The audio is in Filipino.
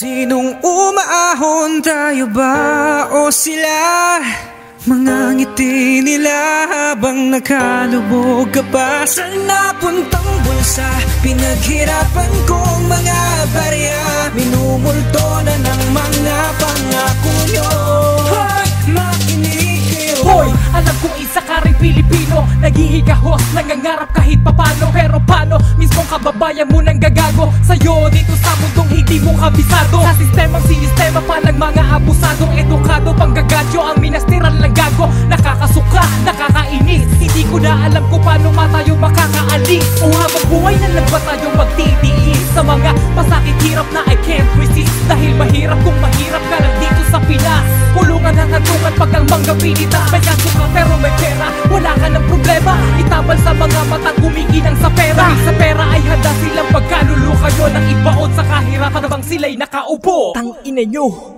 Sinong umaahon, tayo ba o sila? Mga ngiti nila habang nakalubog ka pa sa napuntang bulsa. Pinaghirapan kong mga barya, minumulto na ng mga pangako nyo. Hoy, makinig kayo. Hoy, alam kong isa ka rin Pilipino, naghihikahos, nangangarap kahit papano. Pero paano, mismong kababayan mo nang gagago sa'yo dito sa mundong hindi mo kabisado. Sa sistemang sinistema pa ng mga abusadong edukado, panggagadyo ang minastiran lang gago. Nakakasuka, nakakainis, hindi ko na alam kung paano tayo makakaalis. O habang buhay na lang ba tayo magtitiis sa mga pasakit hirap na I can't resist. Dahil mahirap kung mahirap ka lang dito sa Pinas. Kulungan ang hatungan pag ang mga pinita. May kaso ka pero may pera, wala ka ng problema. Itabal sa mga matang gumiginang sa pera. Dahil sa pera ay handa silang pagkaluluka nyo ng ibaon sa kahirapan habang sila'y nakaupo. Tangina nyo.